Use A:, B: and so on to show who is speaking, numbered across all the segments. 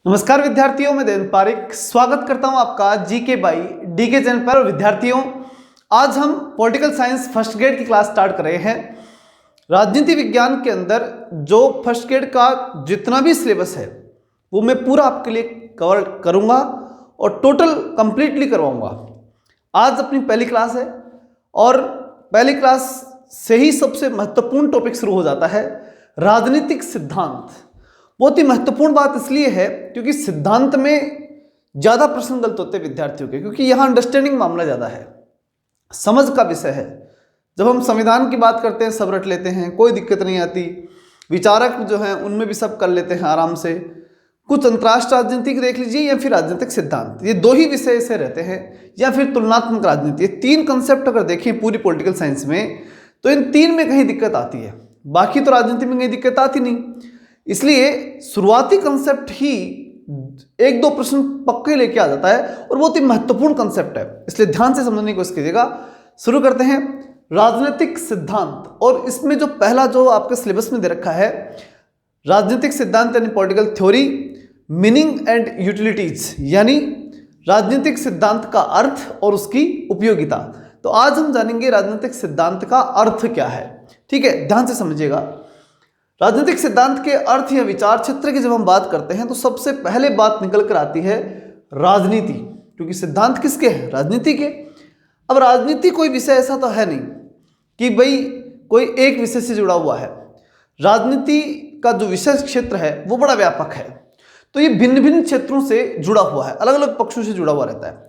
A: नमस्कार विद्यार्थियों, मैं देवेंद्र पारिक स्वागत करता हूं आपका जीके बाई डीके चैनल पर। विद्यार्थियों, आज हम पॉलिटिकल साइंस फर्स्ट ग्रेड की क्लास स्टार्ट कर रहे हैं। राजनीति विज्ञान के अंदर जो फर्स्ट ग्रेड का जितना भी सिलेबस है वो मैं पूरा आपके लिए कवर करूंगा और टोटल कंप्लीटली करवाऊंगा। आज अपनी पहली क्लास है और पहली क्लास से ही सबसे महत्वपूर्ण टॉपिक शुरू हो जाता है, राजनीतिक सिद्धांत। बहुत ही महत्वपूर्ण बात इसलिए है क्योंकि सिद्धांत में ज़्यादा प्रश्न गलत होते हैं विद्यार्थियों के, क्योंकि यहाँ अंडरस्टैंडिंग मामला ज़्यादा है, समझ का विषय है। जब हम संविधान की बात करते हैं सब रट लेते हैं, कोई दिक्कत नहीं आती। विचारक जो हैं उनमें भी सब कर लेते हैं आराम से। कुछ अंतर्राष्ट्रीय राजनीतिक देख लीजिए या फिर राजनीतिक सिद्धांत, ये दो ही विषय ऐसे रहते हैं, या फिर तुलनात्मक राजनीति। ये तीन कंसेप्ट अगर देखें पूरी पॉलिटिकल साइंस में तो इन तीन में कहीं दिक्कत आती है, बाकी तो राजनीति में कहीं दिक्कत आती नहीं। इसलिए शुरुआती कंसेप्ट ही एक दो प्रश्न पक्के लेके आ जाता है और बहुत ही महत्वपूर्ण कंसेप्ट है, इसलिए ध्यान से समझने की कोशिश कीजिएगा। शुरू करते हैं राजनीतिक सिद्धांत, और इसमें जो पहला जो आपके सिलेबस में दे रखा है राजनीतिक सिद्धांत यानी political theory, meaning and utilities, यानी राजनीतिक सिद्धांत का अर्थ और उसकी उपयोगिता। तो आज हम जानेंगे राजनीतिक सिद्धांत का अर्थ क्या है। ठीक है, ध्यान से समझिएगा। राजनीतिक सिद्धांत के अर्थ या विचार क्षेत्र की जब हम बात करते हैं तो सबसे पहले बात निकल कर आती है राजनीति, क्योंकि सिद्धांत किसके हैं? राजनीति के। अब राजनीति कोई विषय ऐसा तो है नहीं कि भाई कोई एक विषय से जुड़ा हुआ है। राजनीति का जो विषय क्षेत्र है वो बड़ा व्यापक है, तो ये भिन्न भिन्न क्षेत्रों से जुड़ा हुआ है, अलग अलग पक्षों से जुड़ा हुआ रहता है।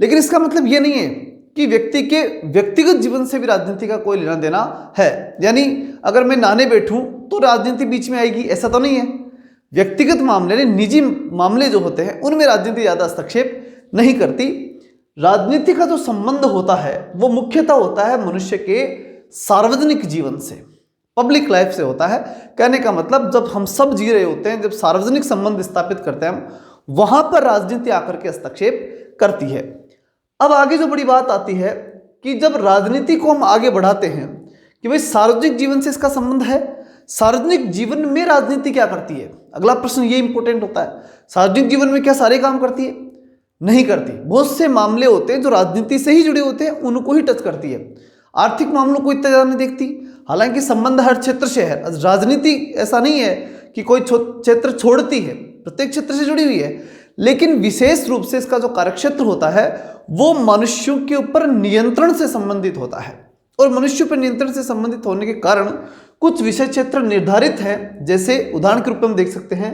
A: लेकिन इसका मतलब ये नहीं है कि व्यक्ति के व्यक्तिगत जीवन से भी राजनीति का कोई लेना देना है, यानी अगर मैं नहाने बैठूं तो राजनीति बीच में आएगी, ऐसा तो नहीं है। व्यक्तिगत मामले निजी मामले जो होते हैं उनमें राजनीति ज़्यादा हस्तक्षेप नहीं करती। राजनीति का जो संबंध होता है वो मुख्यतः होता है मनुष्य के सार्वजनिक जीवन से, पब्लिक लाइफ से होता है। कहने का मतलब जब हम सब जी रहे होते हैं, जब सार्वजनिक संबंध स्थापित करते हैं हम, वहां पर राजनीति आकर के हस्तक्षेप करती है। अब आगे जो बड़ी बात आती है कि जब राजनीति को हम आगे बढ़ाते हैं कि भाई सार्वजनिक जीवन से इसका संबंध है, सार्वजनिक जीवन में राजनीति क्या करती है, अगला प्रश्न ये इंपॉर्टेंट होता है। सार्वजनिक जीवन में क्या सारे काम करती है? नहीं करती। बहुत से मामले होते हैं जो राजनीति से ही जुड़े होते हैं, उनको ही टच करती है। आर्थिक मामलों को इतना ज़्यादा नहीं देखती, हालांकि संबंध हर क्षेत्र से है। राजनीति ऐसा नहीं है कि कोई क्षेत्र छोड़ती है, प्रत्येक क्षेत्र से जुड़ी हुई है, लेकिन विशेष रूप से इसका जो कार्यक्षेत्र होता है वो मनुष्यों के ऊपर नियंत्रण से संबंधित होता है। और मनुष्य पर नियंत्रण से संबंधित होने के कारण कुछ विषय क्षेत्र निर्धारित हैं। जैसे उदाहरण के रूप में हम देख सकते हैं,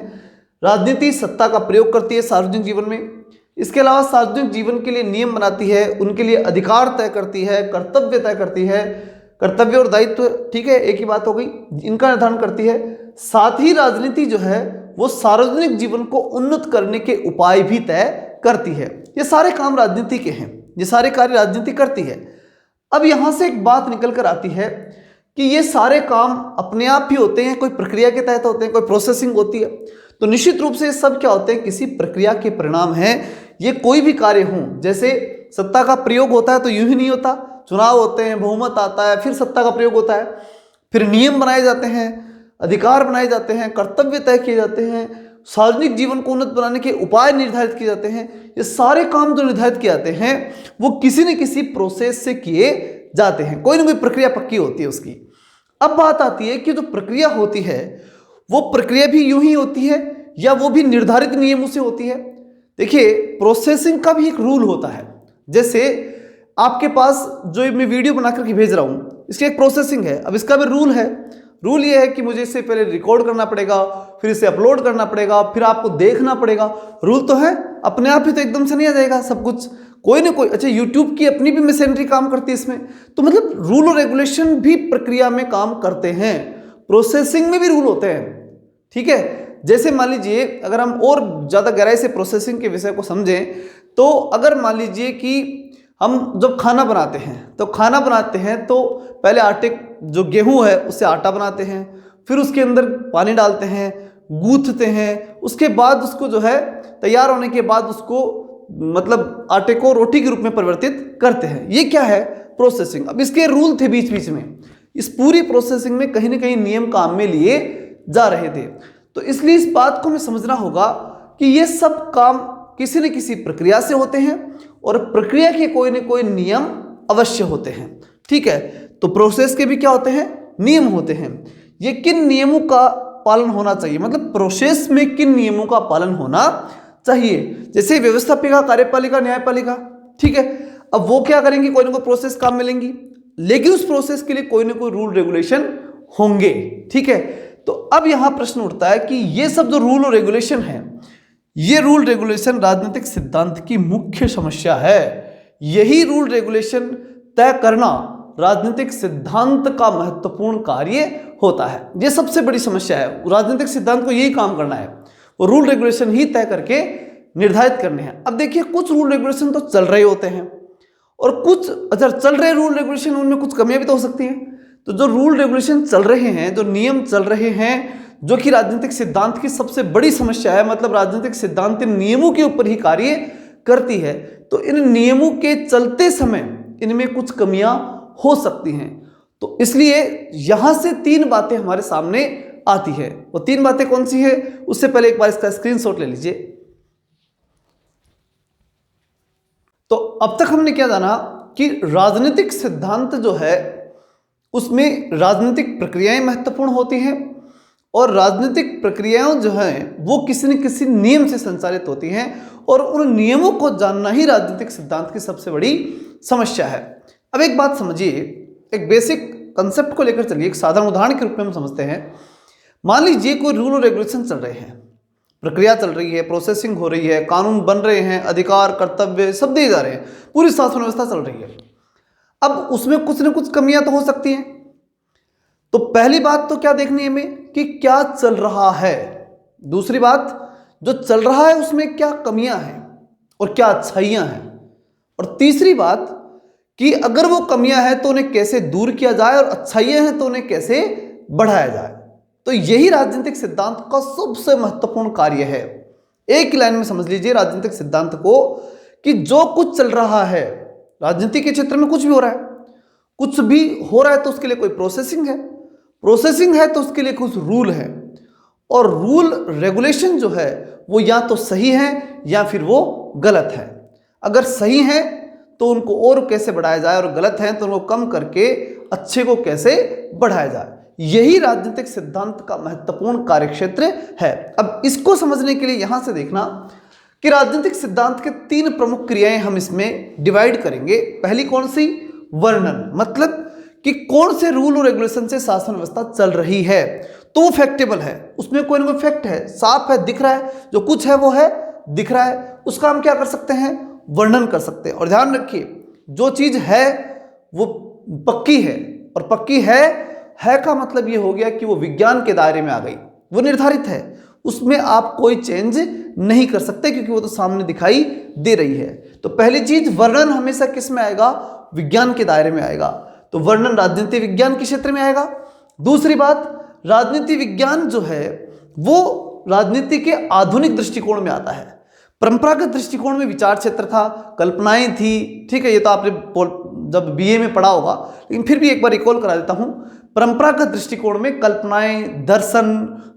A: राजनीति सत्ता का प्रयोग करती है सार्वजनिक जीवन में। इसके अलावा सार्वजनिक जीवन के लिए नियम बनाती है, उनके लिए अधिकार तय करती है, कर्तव्य तय करती है, कर्तव्य और दायित्व, ठीक है, एक ही बात हो गई, इनका निर्धारण करती है। साथ ही राजनीति जो है वो सार्वजनिक जीवन को उन्नत करने के उपाय भी तय करती है। ये सारे काम राजनीति के हैं, ये सारे कार्य राजनीति करती है। अब यहां से एक बात निकल कर आती है कि ये सारे काम अपने आप ही होते हैं, कोई प्रक्रिया के तहत होते हैं, कोई प्रोसेसिंग होती है। तो निश्चित रूप से ये सब क्या होते हैं? किसी प्रक्रिया के परिणाम हैं। ये कोई भी कार्य हों, जैसे सत्ता का प्रयोग होता है तो यूं ही नहीं होता, चुनाव होते हैं, बहुमत आता है, फिर सत्ता का प्रयोग होता है, फिर नियम बनाए जाते हैं, अधिकार बनाए जाते हैं, कर्तव्य तय किए जाते हैं, सार्वजनिक जीवन को उन्नत बनाने के उपाय निर्धारित किए जाते हैं। ये सारे काम जो निर्धारित किए जाते हैं वो किसी न किसी प्रोसेस से किए जाते हैं, कोई ना कोई प्रक्रिया पक्की होती है उसकी। अब बात आती है कि जो प्रक्रिया होती है वो प्रक्रिया भी यूं ही होती है या वो भी निर्धारित नियमों से होती है। देखिए, प्रोसेसिंग का भी एक रूल होता है। जैसे आपके पास जो मैं वीडियो बना करके भेज रहा हूं, इसकी एक प्रोसेसिंग है। अब इसका भी रूल है। रूल ये है कि मुझे इससे पहले रिकॉर्ड करना पड़ेगा, फिर इसे अपलोड करना पड़ेगा, फिर आपको देखना पड़ेगा। रूल तो है, अपने आप ही तो एकदम से नहीं आ जाएगा सब कुछ, कोई ना कोई। अच्छा, यूट्यूब की अपनी भी मशीनरी काम करती है इसमें, तो मतलब रूल और रेगुलेशन भी प्रक्रिया में काम करते हैं, प्रोसेसिंग में भी रूल होते हैं। ठीक है, जैसे मान लीजिए अगर हम और ज़्यादा गहराई से प्रोसेसिंग के विषय को समझें तो अगर मान लीजिए कि हम जब खाना बनाते हैं तो पहले आटे, जो गेहूं है उससे आटा बनाते हैं, फिर उसके अंदर पानी डालते हैं, गूंथते हैं, उसके बाद उसको जो है तैयार होने के बाद उसको मतलब आटे को रोटी के रूप में परिवर्तित करते हैं। ये क्या है? प्रोसेसिंग। अब इसके रूल थे बीच बीच में, इस पूरी प्रोसेसिंग में कहीं ना कहीं नियम काम में लिए जा रहे थे। तो इसलिए इस बात को हमें समझना होगा कि ये सब काम किसी न किसी प्रक्रिया से होते हैं और प्रक्रिया के कोई न कोई नियम अवश्य होते हैं। ठीक है, तो प्रोसेस के भी क्या होते हैं, नियम होते हैं। ये किन नियमों का पालन होना चाहिए, मतलब प्रोसेस में किन नियमों का पालन होना चाहिए, जैसे व्यवस्थापिका, कार्यपालिका, न्यायपालिका। ठीक है, अब वो क्या करेंगे, कोई ना कोई प्रोसेस काम मिलेंगी, लेकिन उस प्रोसेस के लिए कोई ना कोई रूल रेगुलेशन होंगे। ठीक है, तो अब यहां प्रश्न उठता है कि ये सब जो रूल और रेगुलेशन है, ये रूल रेगुलेशन राजनीतिक सिद्धांत की मुख्य समस्या है। यही रूल रेगुलेशन तय करना राजनीतिक सिद्धांत का महत्वपूर्ण कार्य होता है। ये सबसे बड़ी समस्या है, राजनीतिक सिद्धांत को यही काम करना है, वो रूल रेगुलेशन ही तय करके निर्धारित करने हैं। अब देखिए, कुछ रूल रेगुलेशन तो चल रहे होते हैं और कुछ अगर चल रहे रूल रेगुलेशन, उनमें कुछ कमियां भी तो हो सकती हैं। तो जो रूल रेगुलेशन चल रहे हैं, जो नियम चल रहे हैं, जो कि राजनीतिक सिद्धांत की सबसे बड़ी समस्या है, मतलब राजनीतिक सिद्धांत इन नियमों के ऊपर ही कार्य करती है, तो इन नियमों के चलते समय इनमें कुछ कमियां हो सकती हैं। तो इसलिए यहां से तीन बातें हमारे सामने आती है। वो तीन बातें कौन सी है, उससे पहले एक बार इसका स्क्रीनशॉट ले लीजिए। तो अब तक हमने क्या जाना कि राजनीतिक सिद्धांत जो है उसमें राजनीतिक प्रक्रियाएं महत्वपूर्ण होती हैं और राजनीतिक प्रक्रियाएं जो हैं वो किसी न किसी नियम से संचालित होती हैं और उन नियमों को जानना ही राजनीतिक सिद्धांत की सबसे बड़ी समस्या है। अब एक बात समझिए, एक बेसिक कंसेप्ट को लेकर चलिए, एक साधारण उदाहरण के रूप में हम समझते हैं। मान लीजिए कोई रूल और रेगुलेशन चल रहे हैं, प्रक्रिया चल रही है, प्रोसेसिंग हो रही है, कानून बन रहे हैं, अधिकार कर्तव्य सब दिए जा रहे हैं, पूरी शासन व्यवस्था चल रही है। अब उसमें कुछ न कुछ कमियां तो हो सकती हैं। तो पहली बात तो क्या देखनी है हमें कि क्या चल रहा है, दूसरी बात जो चल रहा है उसमें क्या कमियां हैं और क्या अच्छाइयां हैं, और तीसरी बात कि अगर वो कमियां हैं तो उन्हें कैसे दूर किया जाए और अच्छाइयां हैं तो उन्हें कैसे बढ़ाया जाए। तो यही राजनीतिक सिद्धांत का सबसे महत्वपूर्ण कार्य है। एक लाइन में समझ लीजिए राजनीतिक सिद्धांत को कि जो कुछ चल रहा है, राजनीति के क्षेत्र में कुछ भी हो रहा है, कुछ भी हो रहा है तो उसके लिए कोई प्रोसेसिंग है, प्रोसेसिंग है तो उसके लिए कुछ रूल है, और रूल रेगुलेशन जो है वो या तो सही है या फिर वो गलत है। अगर सही है तो उनको और कैसे बढ़ाया जाए, और गलत है तो उनको कम करके अच्छे को कैसे बढ़ाया जाए, यही राजनीतिक सिद्धांत का महत्वपूर्ण कार्यक्षेत्र है। अब इसको समझने के लिए यहां से देखना कि राजनीतिक सिद्धांत के तीन प्रमुख क्रियाएं हम इसमें डिवाइड करेंगे। पहली कौन सी, वर्णन, मतलब कि कौन से रूल और रेगुलेशन से शासन व्यवस्था चल रही है, तो वो फैक्टेबल है, उसमें कोई ना कोई फैक्ट है, साफ है, दिख रहा है, जो कुछ है वो है, दिख रहा है, उसका हम क्या कर सकते हैं, वर्णन कर सकते हैं। और ध्यान रखिए, जो चीज है वो पक्की है, और पक्की है का मतलब ये हो गया कि वो विज्ञान के दायरे में आ गई, वो निर्धारित है, उसमें आप कोई चेंज नहीं कर सकते क्योंकि वो तो सामने दिखाई दे रही है। तो पहली चीज, वर्णन हमेशा किस में आएगा, विज्ञान के दायरे में आएगा, तो वर्णन राजनीति विज्ञान के क्षेत्र में आएगा। दूसरी बात, राजनीति विज्ञान जो है वो राजनीति के आधुनिक दृष्टिकोण में आता है। परंपरागत दृष्टिकोण में विचार क्षेत्र था, कल्पनाएं थी, ठीक है, ये तो आपने जब बीए में पढ़ा होगा, लेकिन फिर भी एक बार रिकॉल करा देता हूं। परंपरागत दृष्टिकोण में कल्पनाएं, दर्शन,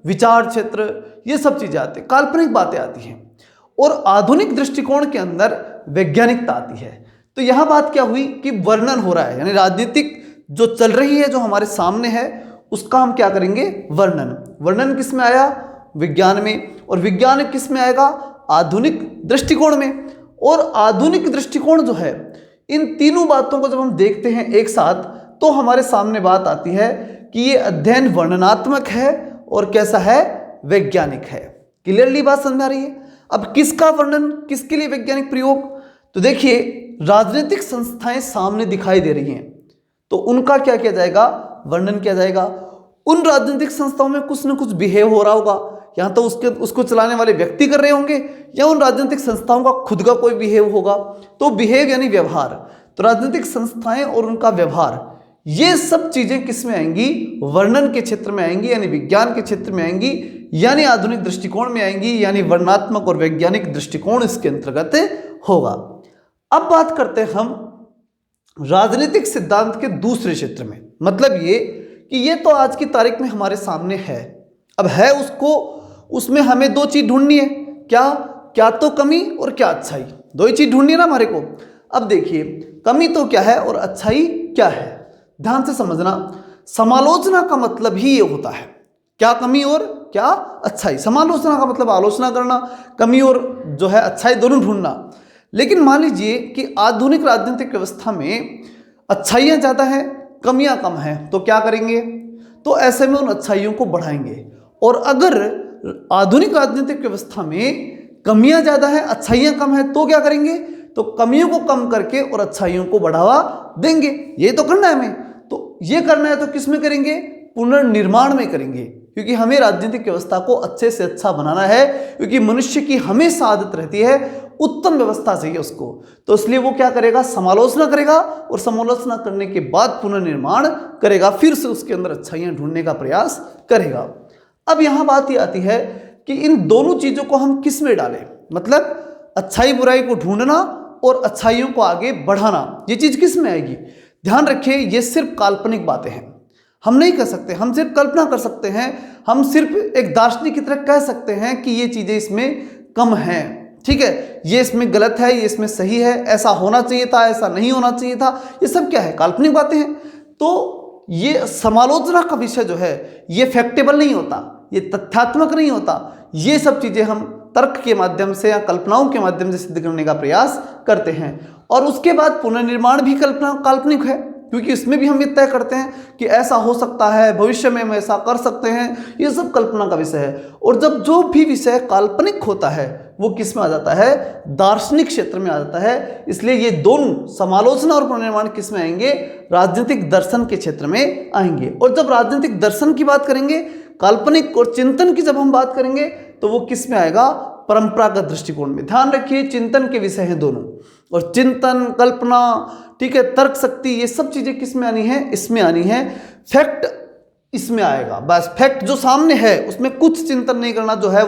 A: विचार क्षेत्र, ये सब चीजें आती हैं, काल्पनिक बातें आती हैं, और आधुनिक दृष्टिकोण के अंदर वैज्ञानिकता आती है। तो यहां बात क्या हुई कि वर्णन हो रहा है, यानी राजनीतिक जो चल रही है, जो हमारे सामने है, उसका हम क्या करेंगे, वर्णन। वर्णन किस में आया, विज्ञान में, और विज्ञान किस में आएगा, आधुनिक दृष्टिकोण में। और आधुनिक दृष्टिकोण जो है, इन तीनों बातों को जब हम देखते हैं एक साथ, तो हमारे सामने बात आती है कि ये अध्ययन वर्णनात्मक है और कैसा है, वैज्ञानिक है। क्लियरली बात समझ आ रही है। अब किसका वर्णन, किसके लिए वैज्ञानिक प्रयोग, तो देखिए राजनीतिक संस्थाएं सामने दिखाई दे रही हैं, तो उनका क्या किया जाएगा, वर्णन किया जाएगा। उन राजनीतिक संस्थाओं में कुछ न कुछ बिहेव हो रहा होगा, या तो उसको चलाने वाले व्यक्ति कर रहे होंगे, या उन राजनीतिक संस्थाओं का खुद का कोई बिहेव होगा। तो बिहेव यानी व्यवहार, तो राजनीतिक संस्थाएं और उनका व्यवहार, ये सब चीजें किस में आएंगी, वर्णन के क्षेत्र में आएंगी, यानी विज्ञान के क्षेत्र में आएंगी, यानी आधुनिक दृष्टिकोण में आएंगी, यानी वर्णनात्मक और वैज्ञानिक दृष्टिकोण इसके अंतर्गत होगा। अब बात करते हैं हम राजनीतिक सिद्धांत के दूसरे क्षेत्र में, मतलब ये कि ये तो आज की तारीख में हमारे सामने है, अब है उसको, उसमें हमें दो चीज ढूंढनी है। क्या, क्या तो कमी और क्या अच्छाई, दो ही चीज ढूंढनी है ना हमारे को। अब देखिए कमी तो क्या है और अच्छाई क्या है, ध्यान से समझना। समालोचना का मतलब ही ये होता है, क्या कमी और क्या अच्छाई। समालोचना का मतलब आलोचना करना, कमी और जो है अच्छाई दोनों ढूंढना। लेकिन मान लीजिए कि आधुनिक राजनीतिक व्यवस्था में अच्छाइयाँ ज़्यादा हैं, कमियाँ कम हैं, तो क्या करेंगे? तो ऐसे में उन अच्छाइयों को बढ़ाएंगे। और अगर आधुनिक राजनीतिक व्यवस्था में कमियाँ ज़्यादा हैं, अच्छाइयाँ कम हैं, तो क्या करेंगे? तो कमियों को कम करके और अच्छाइयों को बढ़ावा देंगे। ये तो करना है हमें। तो ये करना है तो किस में करेंगे? पुनर्निर्माण में करेंगे, क्योंकि हमें राजनीतिक व्यवस्था को अच्छे से अच्छा बनाना है, क्योंकि मनुष्य की हमेशा आदत रहती है उत्तम व्यवस्था चाहिए उसको। तो इसलिए वो क्या करेगा? समालोचना करेगा, और समालोचना करने के बाद पुनर्निर्माण करेगा, फिर से उसके अंदर अच्छाइयाँ ढूंढने का प्रयास करेगा। अब यहाँ बात ये आती है कि इन दोनों चीज़ों को हम किस में डालें, मतलब अच्छाई बुराई को ढूंढना और अच्छाइयों को आगे बढ़ाना, ये चीज़ किस में आएगी? ध्यान रखिए, ये सिर्फ काल्पनिक बातें हैं, हम नहीं कर सकते, हम सिर्फ कल्पना कर सकते हैं, हम सिर्फ एक दार्शनिक की तरह कह सकते हैं कि ये चीज़ें इसमें कम हैं, ठीक है, ये इसमें गलत है, ये इसमें सही है, ऐसा होना चाहिए था, ऐसा नहीं होना चाहिए था, ये सब क्या है? काल्पनिक बातें हैं। तो ये समालोचना का विषय जो है ये फैक्टेबल नहीं होता, ये तथ्यात्मक नहीं होता, ये सब चीज़ें हम तर्क के माध्यम से या कल्पनाओं के माध्यम से सिद्ध करने का प्रयास करते हैं। और उसके बाद पुनर्निर्माण भी कल्पना काल्पनिक है, क्योंकि इसमें भी हम ये तय करते हैं कि ऐसा हो सकता है, भविष्य में हम ऐसा कर सकते हैं, ये सब कल्पना का विषय है। और जब जो भी विषय काल्पनिक होता है वो किस में आ जाता है? दार्शनिक क्षेत्र में आ जाता है। इसलिए ये दोनों समालोचना और पुनर्निर्माण किस में आएंगे? राजनीतिक दर्शन के क्षेत्र में आएंगे। और जब राजनीतिक दर्शन की बात करेंगे, काल्पनिक और चिंतन की जब हम बात करेंगे, तो वो किस में आएगा? परंपरागत दृष्टिकोण में। ध्यान रखिए, चिंतन के विषय हैं दोनों, और चिंतन, कल्पना, ठीक है, तर्क शक्ति, ये सब चीजें किस में आनी है? इसमें आनी है। फैक्ट इसमें आएगा, बस फैक्ट जो सामने है उसमें कुछ चिंतन नहीं करना, जो है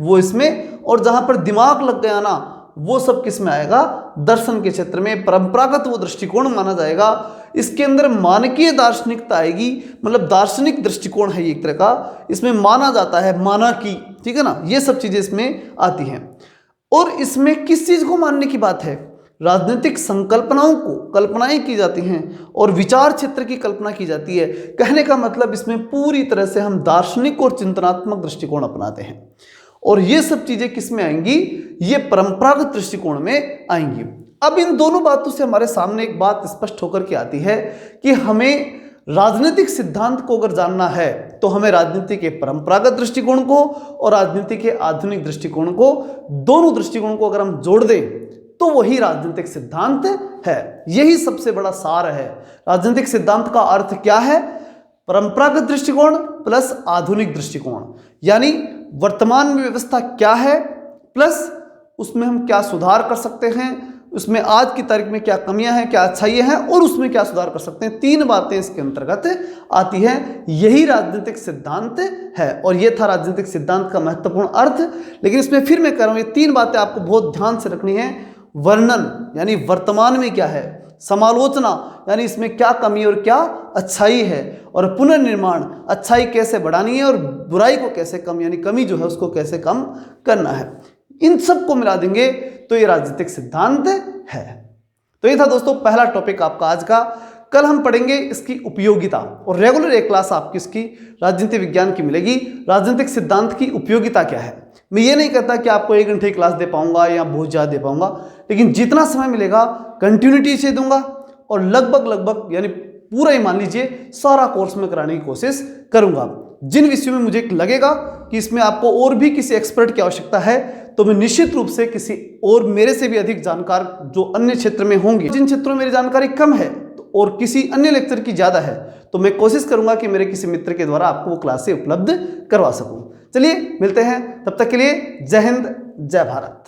A: वो इसमें। और जहां पर दिमाग लग गया ना, वो सब किस में आएगा? दर्शन के क्षेत्र में। परंपरागत वो दृष्टिकोण माना जाएगा, इसके अंदर मानकीय दार्शनिकता आएगी, मतलब दार्शनिक दृष्टिकोण है ये एक तरह का, इसमें माना जाता है, माना की, ठीक है ना, ये सब चीजें इसमें आती हैं। और इसमें किस चीज को मानने की बात है? राजनीतिक संकल्पनाओं को कल्पनाएं की जाती हैं और विचार क्षेत्र की कल्पना की जाती है। कहने का मतलब इसमें पूरी तरह से हम दार्शनिक और चिंतनात्मक दृष्टिकोण अपनाते हैं, और ये सब चीजें किस में आएंगी? ये परंपरागत दृष्टिकोण में आएंगी। अब इन दोनों बातों से हमारे सामने एक बात स्पष्ट होकर के आती है कि हमें राजनीतिक सिद्धांत को अगर जानना है तो हमें राजनीति के परंपरागत दृष्टिकोण को और राजनीति के आधुनिक दृष्टिकोण को, दोनों दृष्टिकोण को अगर हम जोड़ दें तो वही राजनीतिक सिद्धांत है। यही सबसे बड़ा सार है। राजनीतिक सिद्धांत का अर्थ क्या है? परंपरागत दृष्टिकोण प्लस आधुनिक दृष्टिकोण, यानी वर्तमान में व्यवस्था क्या है प्लस उसमें हम क्या सुधार कर सकते हैं, उसमें आज की तारीख में क्या कमियां हैं, क्या अच्छाइयां हैं, और उसमें क्या सुधार कर सकते हैं। तीन बातें इसके अंतर्गत आती हैं। यही राजनीतिक सिद्धांत है, और ये था राजनीतिक सिद्धांत का महत्वपूर्ण अर्थ। लेकिन इसमें फिर मैं कह रहा हूं, ये तीन बातें आपको बहुत ध्यान से रखनी है। वर्णन यानी वर्तमान में क्या है, समालोचना यानी इसमें क्या कमी और क्या अच्छाई है, और पुनर्निर्माण अच्छाई कैसे बढ़ानी है और बुराई को कैसे कम, यानी कमी जो है उसको कैसे कम करना है। इन सब को मिला देंगे तो ये राजनीतिक सिद्धांत है। तो ये था दोस्तों पहला टॉपिक आपका आज का। कल हम पढ़ेंगे इसकी उपयोगिता, और रेगुलर एक क्लास आपकी इसकी राजनीति विज्ञान की मिलेगी। राजनीतिक सिद्धांत की उपयोगिता क्या है? मैं ये नहीं कहता कि आपको 1 घंटे क्लास दे पाऊंगा या बहुत ज़्यादा दे पाऊंगा, लेकिन जितना समय मिलेगा कंटिन्यूटी से दूंगा, और लगभग यानी पूरा ही मान लीजिए सारा कोर्स में कराने की कोशिश करूंगा। जिन विषयों में मुझे लगेगा कि इसमें आपको और भी किसी एक्सपर्ट की आवश्यकता है, तो मैं निश्चित रूप से किसी और मेरे से भी अधिक जानकार जो अन्य क्षेत्र में होंगे, जिन क्षेत्रों में मेरी जानकारी कम है और किसी अन्य लेक्चर की ज़्यादा है, तो मैं कोशिश करूंगा कि मेरे किसी मित्र के द्वारा आपको वो क्लासें उपलब्ध करवा सकूं। चलिए मिलते हैं, तब तक के लिए जय हिंद, जय भारत।